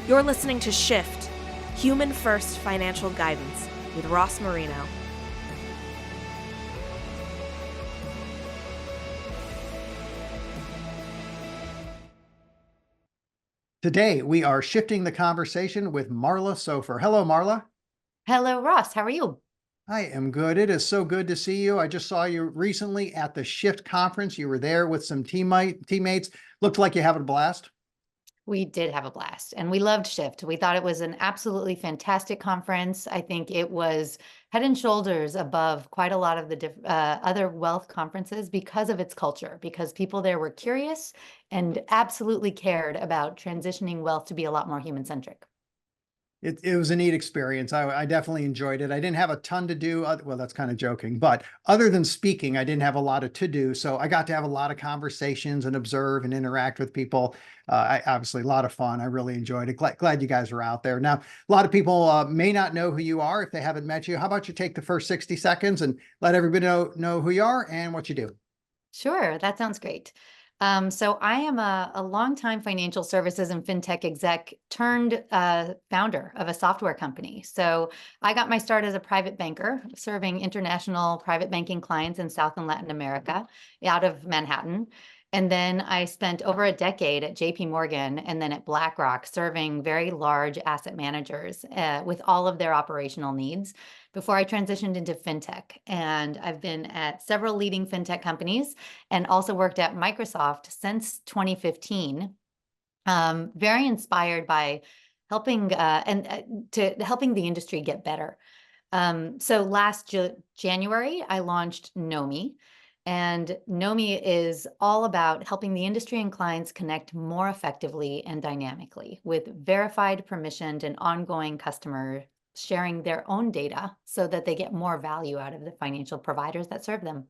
You're listening to Shift, Human First Financial Guidance with Ross Marino. Today, we are shifting the conversation with Marla Sofer. Hello, Marla. Hello, Ross. How are you? I am good. It is so good to see you. I just saw you recently at the Shift conference. You were there with some teammates. Looked like you having a blast. We did have a blast and we loved Shift. We thought it was an absolutely fantastic conference. I think it was head and shoulders above quite a lot of the other wealth conferences because of its culture, because people there were curious and absolutely cared about transitioning wealth to be a lot more human-centric. It was a neat experience. I definitely enjoyed it. I didn't have a ton to do. Well, that's kind of joking, but other than speaking, I didn't have a lot of to do. So I got to have a lot of conversations and observe and interact with people. Obviously a lot of fun. I really enjoyed it. Glad you guys were out there. Now, a lot of people may not know who you are if they haven't met you. How about you take the first 60 seconds and let everybody know who you are and what you do? Sure, that sounds great. So I am a longtime financial services and fintech exec turned founder of a software company. So I got my start as a private banker, serving international private banking clients in South and Latin America out of Manhattan. And then I spent over a decade at JP Morgan and then at BlackRock, serving very large asset managers with all of their operational needs before I transitioned into fintech. And I've been at several leading fintech companies and also worked at Microsoft since 2015. Very inspired by helping helping the industry get better. So last January, I launched Nomi. And Nomi is all about helping the industry and clients connect more effectively and dynamically with verified, permissioned, and ongoing customer sharing their own data so that they get more value out of the financial providers that serve them.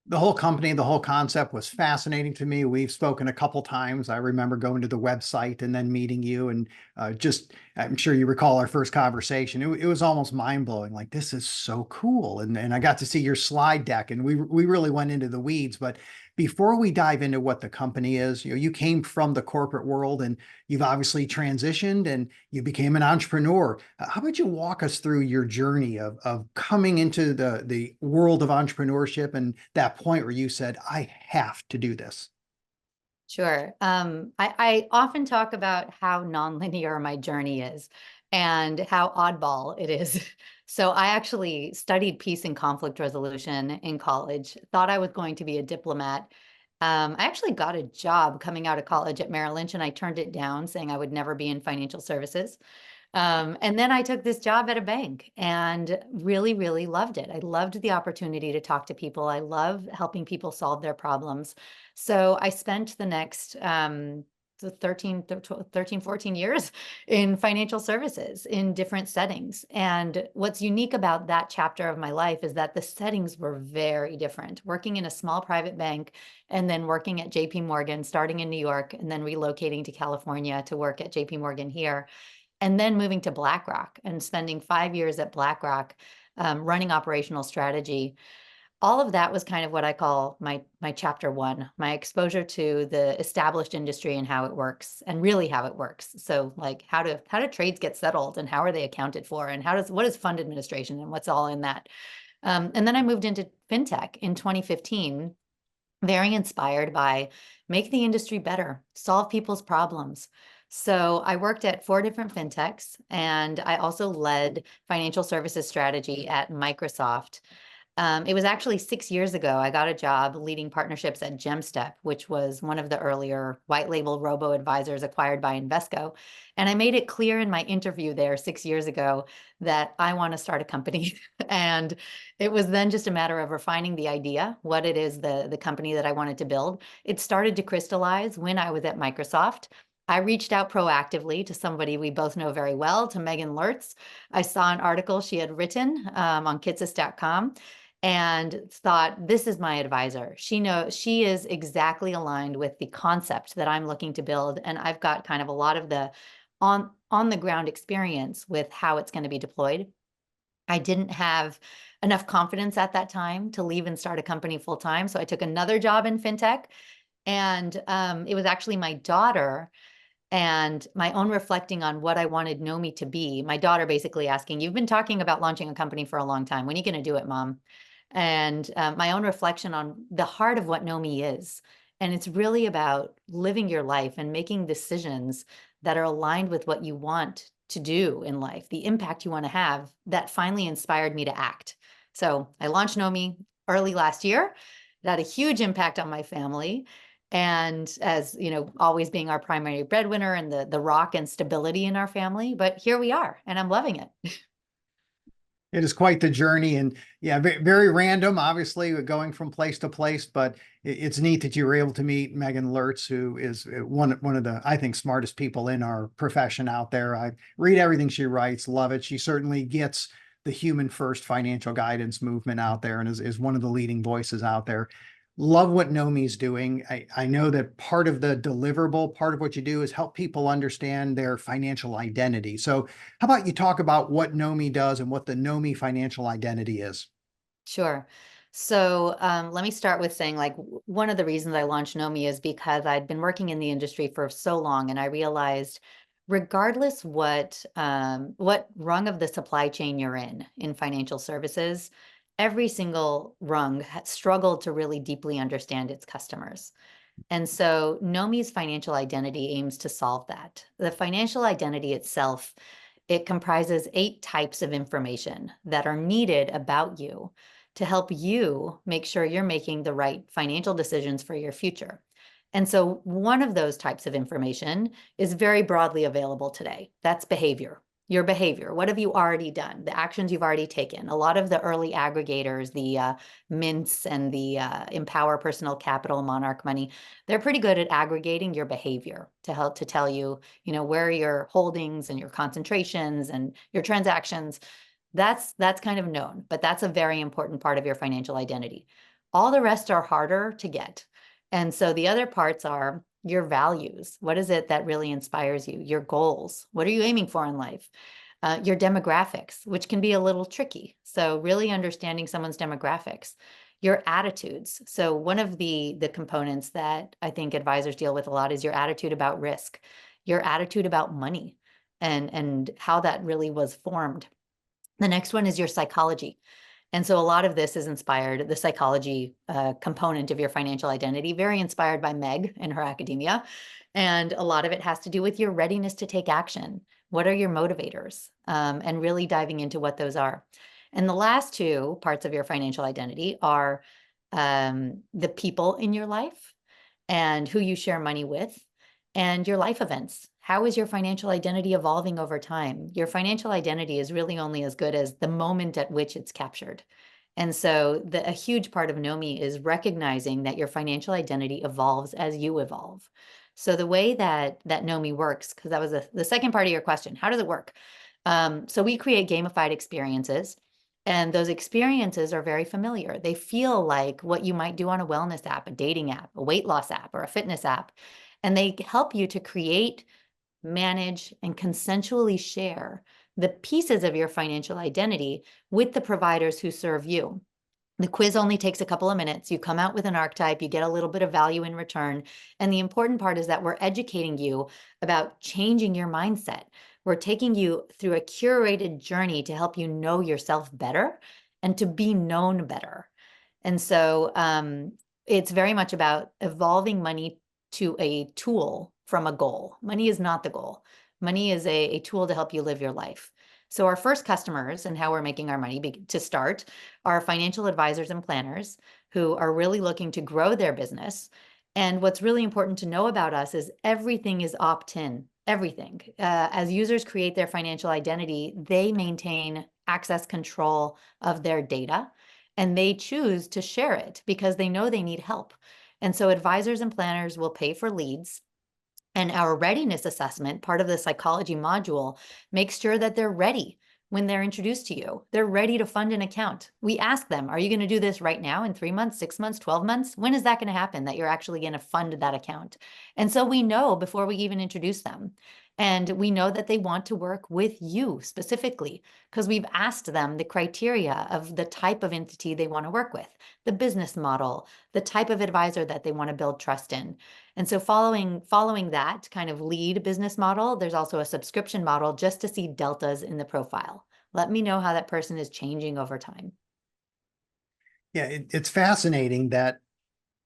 The whole company, the whole concept was fascinating to me. We've spoken a couple times. I remember going to the website and then meeting you, and I'm sure you recall our first conversation. It was almost mind blowing. Like, this is so cool. And I got to see your slide deck, and we really went into the weeds. But before we dive into what the company is, you came from the corporate world and you've obviously transitioned and you became an entrepreneur. How about you walk us through your journey of coming into the world of entrepreneurship and that point where you said, I have to do this? Sure. I often talk about how nonlinear my journey is and how oddball it is. So I actually studied peace and conflict resolution in college, thought I was going to be a diplomat. I actually got a job coming out of college at Merrill Lynch and I turned it down, saying I would never be in financial services. And then I took this job at a bank and really, really loved it. I loved the opportunity to talk to people. I love helping people solve their problems. So I spent the next 14 years in financial services in different settings. And what's unique about that chapter of my life is that the settings were very different. Working in a small private bank and then working at JP Morgan, starting in New York and then relocating to California to work at JP Morgan here, and then moving to BlackRock and spending 5 years at BlackRock, running operational strategy. All of that was kind of what I call my chapter one, my exposure to the established industry and how it works, and really how it works. So like how do trades get settled and how are they accounted for, and what is fund administration and what's all in that. And then I moved into fintech in 2015, very inspired by make the industry better, solve people's problems. So I worked at 4 different fintechs, and I also led financial services strategy at Microsoft. It was actually 6 years ago, I got a job leading partnerships at GemStep, which was one of the earlier white label robo advisors acquired by Invesco. And I made it clear in my interview there 6 years ago that I want to start a company. And it was then just a matter of refining the idea, what it is, the company that I wanted to build. It started to crystallize when I was at Microsoft. I reached out proactively to somebody we both know very well, to Megan Lertz. I saw an article she had written on Kitsis.com and thought, this is my advisor. She is exactly aligned with the concept that I'm looking to build. And I've got kind of a lot of the on the ground experience with how it's going to be deployed. I didn't have enough confidence at that time to leave and start a company full time. So I took another job in fintech. And it was actually my daughter and my own reflecting on what I wanted Nomi to be. My daughter basically asking, "You've been talking about launching a company for a long time. When are you going to do it, Mom?" And my own reflection on the heart of what Nomi is. And it's really about living your life and making decisions that are aligned with what you want to do in life, the impact you want to have. That finally inspired me to act. So I launched Nomi early last year. It had a huge impact on my family. And as you know, always being our primary breadwinner and the rock and stability in our family. But here we are, and I'm loving it. It is quite the journey, and yeah, very random, obviously going from place to place, but it's neat that you were able to meet Megan Lertz, who is one of the, I think, smartest people in our profession out there. I read everything she writes, love it. She certainly gets the human first financial guidance movement out there and is one of the leading voices out there. Love what Nomi's doing. I know that part of the deliverable, part of what you do is help people understand their financial identity. So how about you talk about what Nomi does and what the Nomi financial identity is? Sure. So let me start with saying, like, one of the reasons I launched Nomi is because I'd been working in the industry for so long, and I realized, regardless what rung of the supply chain you're in financial services, every single rung struggled to really deeply understand its customers. And so Nomi's financial identity aims to solve that. The financial identity itself, it comprises 8 types of information that are needed about you to help you make sure you're making the right financial decisions for your future. And so one of those types of information is very broadly available today. That's behavior. Your behavior. What have you already done? The actions you've already taken. A lot of the early aggregators, the Mints and the Empower Personal Capital, Monarch Money, they're pretty good at aggregating your behavior to help to tell you, where your holdings and your concentrations and your transactions. That's kind of known, but that's a very important part of your financial identity. All the rest are harder to get. And so the other parts are your values. What is it that really inspires you? Your goals. What are you aiming for in life? Your demographics, which can be a little tricky. So really understanding someone's demographics. Your attitudes. So one of the components that I think advisors deal with a lot is your attitude about risk, your attitude about money, and how that really was formed. The next one is your psychology. And so a lot of this is inspired, the psychology component of your financial identity, very inspired by Meg and her academia. And a lot of it has to do with your readiness to take action. What are your motivators? And really diving into what those are. And the last 2 parts of your financial identity are the people in your life and who you share money with, and your life events. How is your financial identity evolving over time? Your financial identity is really only as good as the moment at which it's captured. And so a huge part of Nomi is recognizing that your financial identity evolves as you evolve. So the way that Nomi works, because that was the second part of your question, how does it work? So we create gamified experiences, and those experiences are very familiar. They feel like what you might do on a wellness app, a dating app, a weight loss app, or a fitness app. And they help you to create, manage, and consensually share the pieces of your financial identity with the providers who serve you. The quiz only takes a couple of minutes. You come out with an archetype, you get a little bit of value in return. And the important part is that we're educating you about changing your mindset. We're taking you through a curated journey to help you know yourself better and to be known better. And so it's very much about evolving money to a tool from a goal. Money is not the goal. Money is a tool to help you live your life. So our first customers and how we're making our money to start are financial advisors and planners who are really looking to grow their business. And what's really important to know about us is everything is opt-in, everything. As users create their financial identity, they maintain access control of their data, and they choose to share it because they know they need help. And so advisors and planners will pay for leads. And our readiness assessment, part of the psychology module, makes sure that they're ready when they're introduced to you. They're ready to fund an account. We ask them, are you going to do this right now in 3 months, 6 months, 12 months? When is that going to happen that you're actually going to fund that account? And so we know before we even introduce them. And we know that they want to work with you specifically because we've asked them the criteria of the type of entity they want to work with, the business model, the type of advisor that they want to build trust in. And so following that kind of lead business model, there's also a subscription model just to see deltas in the profile. Let me know how that person is changing over time. Yeah, it's fascinating that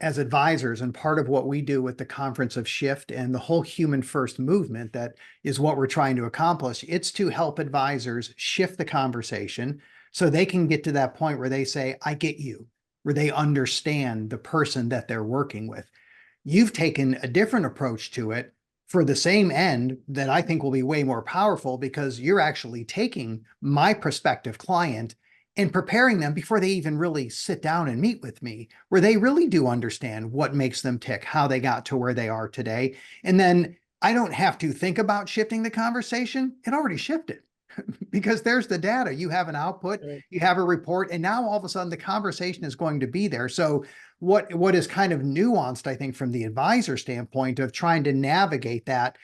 as advisors, and part of what we do with the Conference of Shift and the whole human first movement, that is what we're trying to accomplish. It's to help advisors shift the conversation so they can get to that point where they say, I get you, where they understand the person that they're working with. You've taken a different approach to it for the same end that I think will be way more powerful, because you're actually taking my prospective client and preparing them before they even really sit down and meet with me, where they really do understand what makes them tick, how they got to where they are today. And then I don't have to think about shifting the conversation. It already shifted because there's the data. You have an output, you have a report, and now all of a sudden the conversation is going to be there. So what is kind of nuanced, I think, from the advisor standpoint of trying to navigate that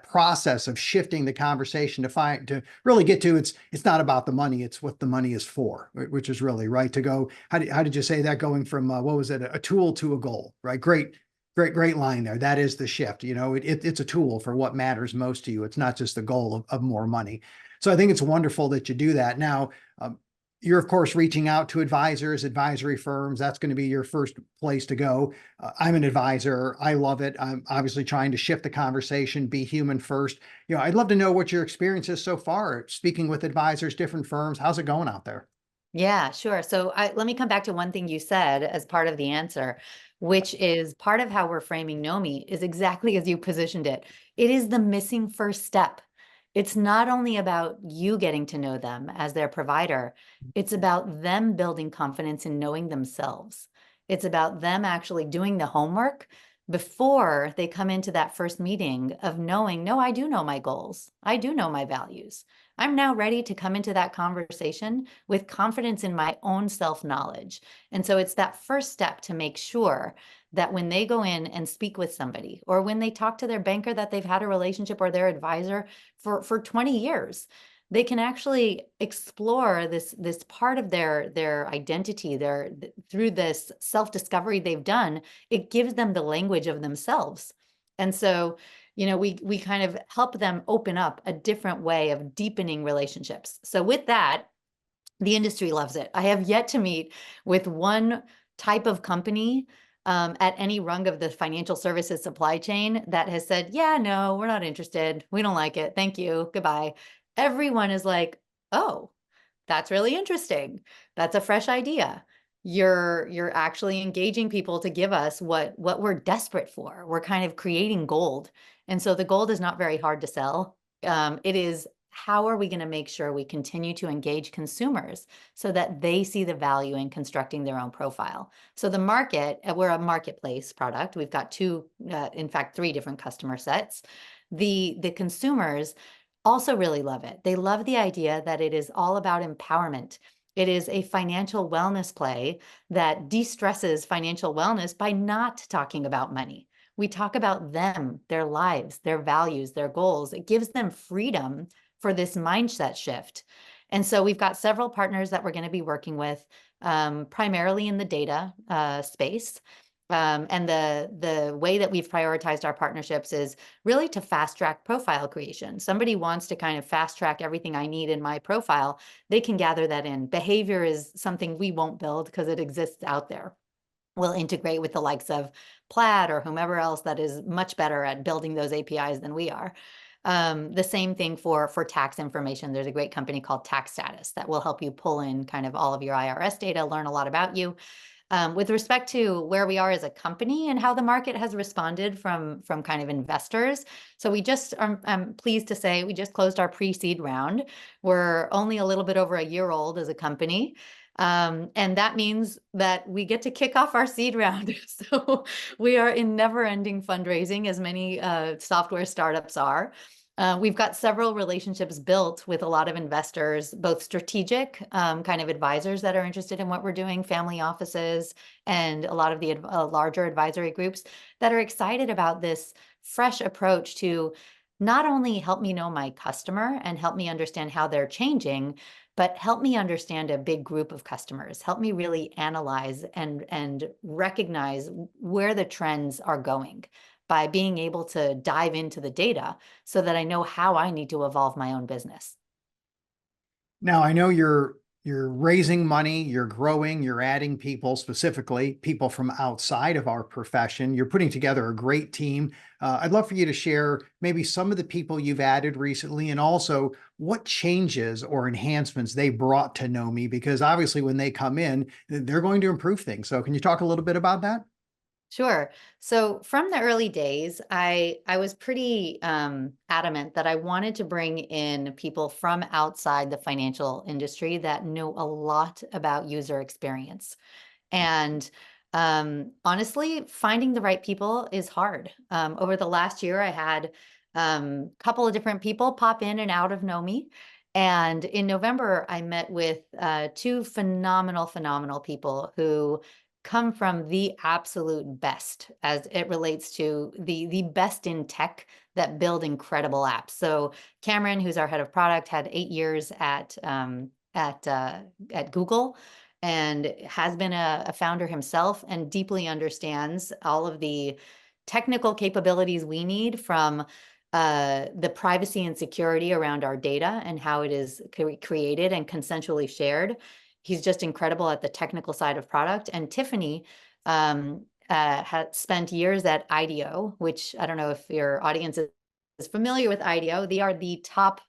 process of shifting the conversation to really get to, it's not about the money, it's what the money is for, which is really right to go. How did you say that, going from what was it, a tool to a goal, right? Great line there. That is the shift. It's a tool for what matters most to you. It's not just the goal of more money. So I think it's wonderful that you do that. Now, you're, of course, reaching out to advisors, advisory firms. That's going to be your first place to go. I'm an advisor. I love it. I'm obviously trying to shift the conversation, be human first. I'd love to know what your experience is so far, speaking with advisors, different firms. How's it going out there? Yeah, sure. So let me come back to one thing you said as part of the answer, which is part of how we're framing NOMI is exactly as you positioned it. It is the missing first step. It's not only about you getting to know them as their provider, it's about them building confidence in knowing themselves. It's about them actually doing the homework before they come into that first meeting of knowing, no, I do know my goals. I do know my values. I'm now ready to come into that conversation with confidence in my own self-knowledge. And so it's that first step to make sure that when they go in and speak with somebody, or when they talk to their banker that they've had a relationship, or their advisor for 20 years, they can actually explore this part of their identity, through this self-discovery they've done. It gives them the language of themselves. And so, we kind of help them open up a different way of deepening relationships. So with that, the industry loves it. I have yet to meet with one type of company at any rung of the financial services supply chain that has said, yeah, no, we're not interested. We don't like it. Thank you. Goodbye. Everyone is like, oh, that's really interesting. That's a fresh idea. You're actually engaging people to give us what we're desperate for. We're kind of creating gold. And so the gold is not very hard to sell. It is, how are we going to make sure we continue to engage consumers so that they see the value in constructing their own profile? So the market, we're a marketplace product. We've got two, in fact, three different customer sets. The consumers also really love it. They love the idea that it is all about empowerment. It is a financial wellness play that de-stresses financial wellness by not talking about money. We talk about them, their lives, their values, their goals. It gives them freedom for this mindset shift. And so we've got several partners that we're going to be working with, primarily in the data space. And the way that we've prioritized our partnerships is really to fast track profile creation. Somebody wants to kind of fast track everything I need in my profile, they can gather that in. Behavior is something we won't build because it exists out there. We'll integrate with the likes of Plaid or whomever else that is much better at building those APIs than we are. The same thing for tax information. There's a great company called Tax Status that will help you pull in kind of all of your IRS data, learn a lot about you. With respect to where we are as a company and how the market has responded from kind of investors. So we just, I'm pleased to say, we just closed our pre-seed round. We're only a little bit over a year old as a company. And that means that we get to kick off our seed round. So we are in never-ending fundraising, as many software startups are. We've got several relationships built with a lot of investors, both strategic kind of advisors that are interested in what we're doing, family offices, and a lot of the larger advisory groups that are excited about this fresh approach to not only help me know my customer and help me understand how they're changing, but help me understand a big group of customers, help me really analyze and recognize where the trends are going by being able to dive into the data so that I know how I need to evolve my own business. Now, I know you're raising money, you're growing, you're adding people, specifically people from outside of our profession. You're putting together a great team. I'd love for you to share maybe some of the people you've added recently, and also what changes or enhancements they brought to Know Me, because obviously when they come in, they're going to improve things. So can you talk a little bit about that? Sure. So from the early days, I was pretty adamant that I wanted to bring in people from outside the financial industry that know a lot about user experience. And honestly, finding the right people is hard. Over the last year, I had a couple of different people pop in and out of Know Me. And in November, I met with two phenomenal people who come from the absolute best as it relates to the best in tech that build incredible apps. So Cameron, who's our head of product, had 8 years at Google and has been a founder himself and deeply understands all of the technical capabilities we need from the privacy and security around our data and how it is created and consensually shared. He's just incredible at the technical side of product. And Tiffany had spent years at IDEO, which I don't know if your audience is familiar with IDEO. They are the top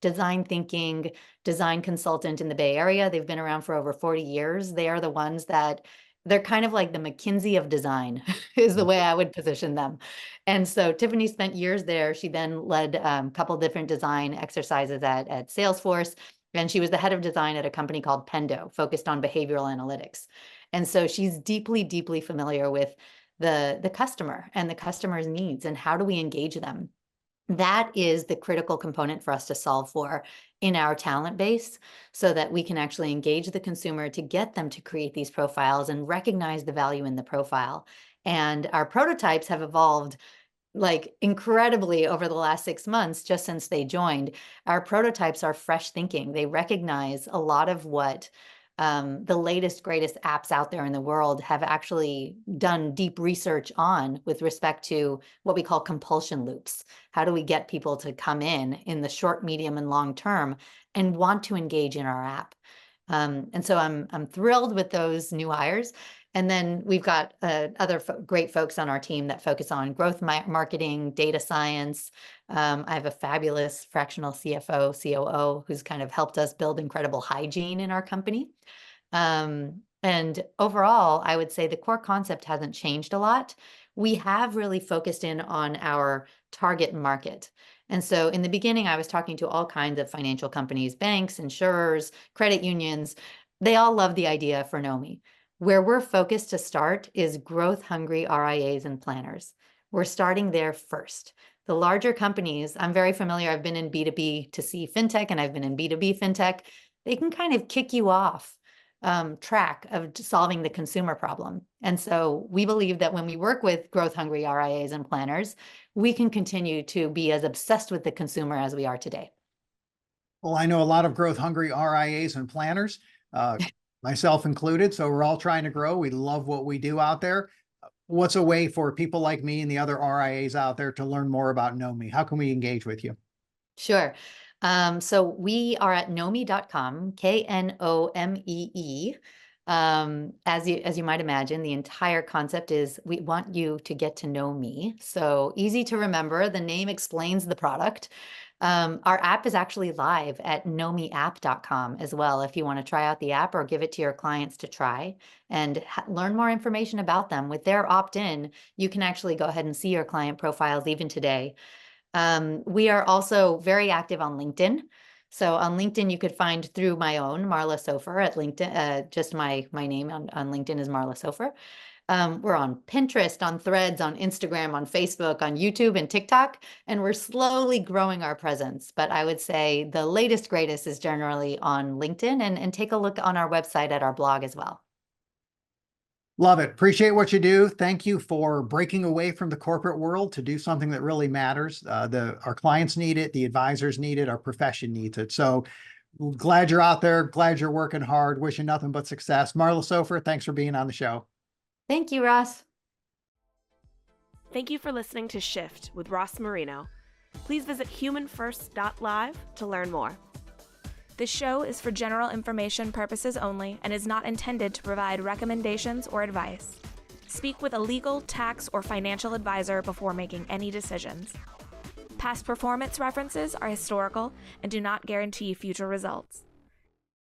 design thinking, design consultant in the Bay Area. They've been around for over 40 years. They are the ones that they're kind of like the McKinsey of design is the way I would position them. And so Tiffany spent years there. She then led a couple different design exercises at Salesforce. And she was the head of design at a company called Pendo, focused on behavioral analytics. And so she's deeply familiar with the customer and the customer's needs and how do we engage them. That is the critical component for us to solve for in our talent base so that we can actually engage the consumer to get them to create these profiles and recognize the value in the profile. And our prototypes have evolved like incredibly over the last 6 months, just since they joined. Our prototypes are fresh thinking. They recognize a lot of what the latest, greatest apps out there in the world have actually done deep research on with respect to what we call compulsion loops. How do we get people to come in the short, medium, and long term and want to engage in our app? And so I'm thrilled with those new hires. And then we've got other great folks on our team that focus on growth marketing, data science. I have a fabulous fractional CFO, COO, who's kind of helped us build incredible hygiene in our company. And overall, I would say the core concept hasn't changed a lot. We have really focused in on our target market. And so in the beginning, I was talking to all kinds of financial companies, banks, insurers, credit unions. They all love the idea for Know Me. Where we're focused to start is growth-hungry RIAs and planners. We're starting there first. The larger companies, I'm very familiar, I've been in B2B to C fintech and I've been in B2B fintech. They can kind of kick you off track of solving the consumer problem. And so we believe that when we work with growth-hungry RIAs and planners, we can continue to be as obsessed with the consumer as we are today. Well, I know a lot of growth hungry RIAs and planners, myself included. So we're all trying to grow. We love what we do out there. What's a way for people like me and the other RIAs out there to learn more about Know Me? How can we engage with you? Sure. So we are at knowme.com, KNOMEE. As you might imagine, the entire concept is we want you to get to know me. So easy to remember. The name explains the product. Our app is actually live at knowmeapp.com as well. If you want to try out the app or give it to your clients to try and learn more information about them. With their opt-in, you can actually go ahead and see your client profiles even today. We are also very active on LinkedIn. So on LinkedIn, you could find through my own Marla Sofer at LinkedIn. Just my name on LinkedIn is Marla Sofer. We're on Pinterest, on Threads, on Instagram, on Facebook, on YouTube and TikTok, and we're slowly growing our presence. But I would say the latest, greatest is generally on LinkedIn, and take a look on our website at our blog as well. Love it. Appreciate what you do. Thank you for breaking away from the corporate world to do something that really matters. Our clients need it, the advisors need it, our profession needs it. So glad you're out there. Glad you're working hard. Wishing nothing but success. Marla Sofer, thanks for being on the show. Thank you, Ross. Thank you for listening to Shift with Ross Marino. Please visit humanfirst.live to learn more. This show is for general information purposes only and is not intended to provide recommendations or advice. Speak with a legal, tax, or financial advisor before making any decisions. Past performance references are historical and do not guarantee future results.